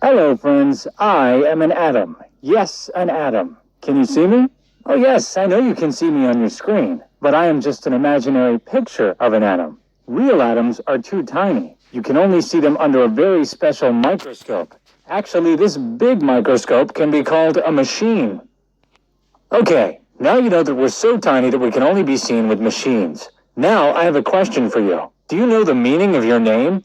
Hello, friends. I am an atom. Yes, an atom. Can you see me? Oh, yes, I know you can see me on your screen, but I am just an imaginary picture of an atom. Real atoms are too tiny. You can only see them under a very special microscope. Actually, this big microscope can be called a machine. Okay, now you know that we're so tiny that we can only be seen with machines. Now, I have a question for you. Do you know the meaning of your name?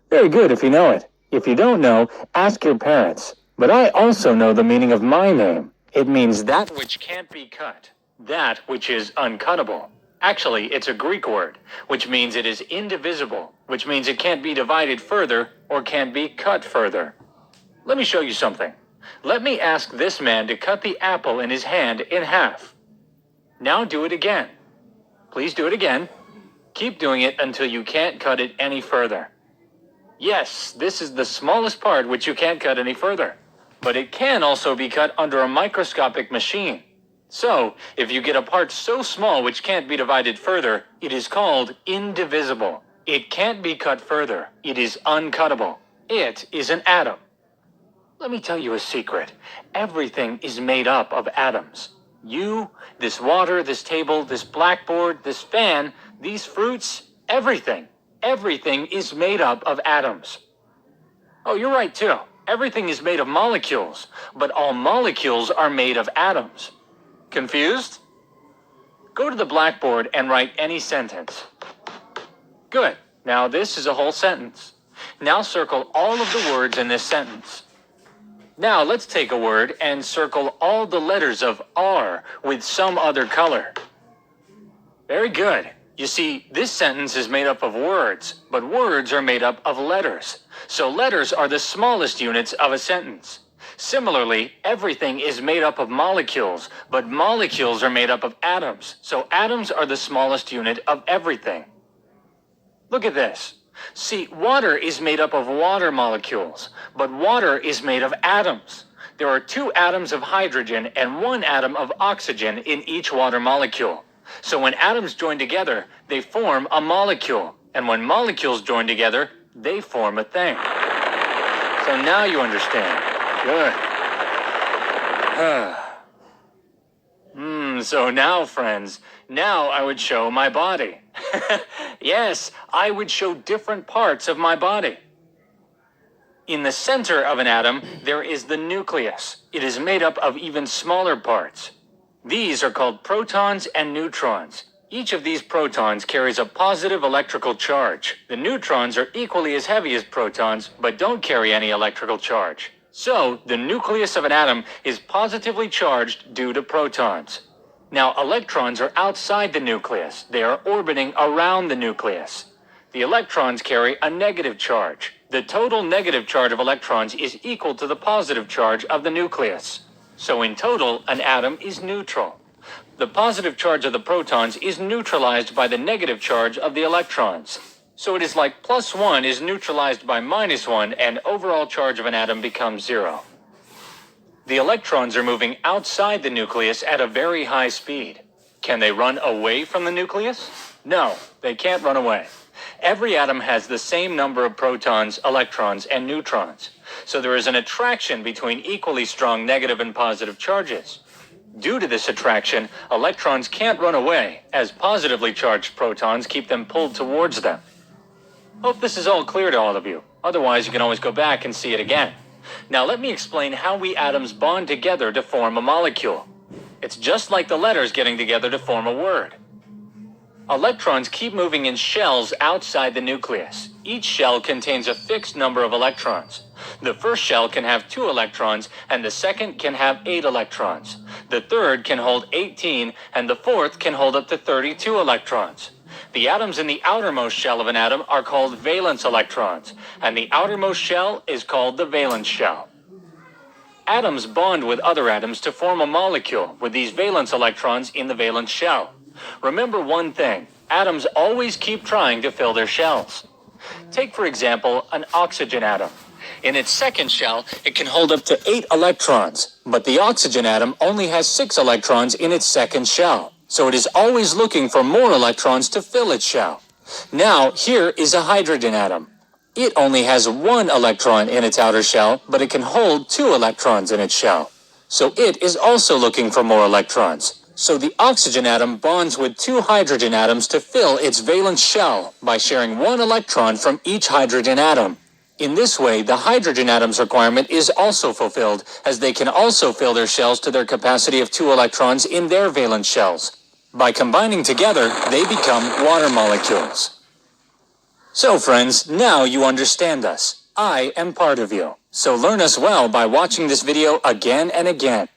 Very good if you know it. If you don't know, ask your parents. But I also know the meaning of my name. It means that which can't be cut. That which is uncuttable. Actually, it's a Greek word, which means it is indivisible, which means it can't be divided further or can't be cut further. Let me show you something. Let me ask this man to cut the apple in his hand in half. Now do it again. Please do it again. Keep doing it until you can't cut it any further. Yes, this is the smallest part which you can't cut any further. But it can also be cut under a microscopic machine. So, if you get a part so small which can't be divided further, it is called indivisible. It can't be cut further. It is uncuttable. It is an atom. Let me tell you a secret. Everything is made up of atoms. You, this water, this table, this blackboard, this fan, these fruits, everything. Everything is made up of atoms. Oh, you're right too. Everything is made of molecules, but all molecules are made of atoms. Confused? Go to the blackboard and write any sentence. Good. Now this is a whole sentence. Now circle all of the words in this sentence. Now let's take a word and circle all the letters of R with some other color. Very good. You see, this sentence is made up of words, but words are made up of letters. So letters are the smallest units of a sentence. Similarly, everything is made up of molecules, but molecules are made up of atoms. So atoms are the smallest unit of everything. Look at this. See, water is made up of water molecules, but water is made of atoms. There are 2 atoms of hydrogen and 1 atom of oxygen in each water molecule. So when atoms join together, they form a molecule. And when molecules join together, they form a thing. So now you understand. Good. So now, friends, now I would show my body. Yes, I would show different parts of my body. In the center of an atom, there is the nucleus. It is made up of even smaller parts. These are called protons and neutrons. Each of these protons carries a positive electrical charge. The neutrons are equally as heavy as protons, but don't carry any electrical charge. So, the nucleus of an atom is positively charged due to protons. Now, electrons are outside the nucleus. They are orbiting around the nucleus. The electrons carry a negative charge. The total negative charge of electrons is equal to the positive charge of the nucleus. So in total, an atom is neutral. The positive charge of the protons is neutralized by the negative charge of the electrons. So it is like +1 is neutralized by -1, and overall charge of an atom becomes 0. The electrons are moving outside the nucleus at a very high speed. Can they run away from the nucleus? No, they can't run away. Every atom has the same number of protons, electrons, and neutrons. So there is an attraction between equally strong negative and positive charges. Due to this attraction, electrons can't run away, as positively charged protons keep them pulled towards them. Hope this is all clear to all of you. Otherwise, you can always go back and see it again. Now let me explain how we atoms bond together to form a molecule. It's just like the letters getting together to form a word. Electrons keep moving in shells outside the nucleus. Each shell contains a fixed number of electrons. The first shell can have 2 electrons, and the second can have 8 electrons. The third can hold 18, and the fourth can hold up to 32 electrons. The atoms in the outermost shell of an atom are called valence electrons, and the outermost shell is called the valence shell. Atoms bond with other atoms to form a molecule with these valence electrons in the valence shell. Remember one thing, atoms always keep trying to fill their shells. Take, for example, an oxygen atom. In its second shell, it can hold up to 8 electrons, but the oxygen atom only has 6 electrons in its second shell. so it is always looking for more electrons to fill its shell. Now, here is a hydrogen atom. It only has one electron in its outer shell, but it can hold 2 electrons in its shell. So it is also looking for more electrons. So the oxygen atom bonds with 2 hydrogen atoms to fill its valence shell by sharing 1 electron from each hydrogen atom. In this way, the hydrogen atom's requirement is also fulfilled, as they can also fill their shells to their capacity of 2 electrons in their valence shells. By combining together, they become water molecules. So friends, now you understand us. I am part of you. So learn us well by watching this video again and again.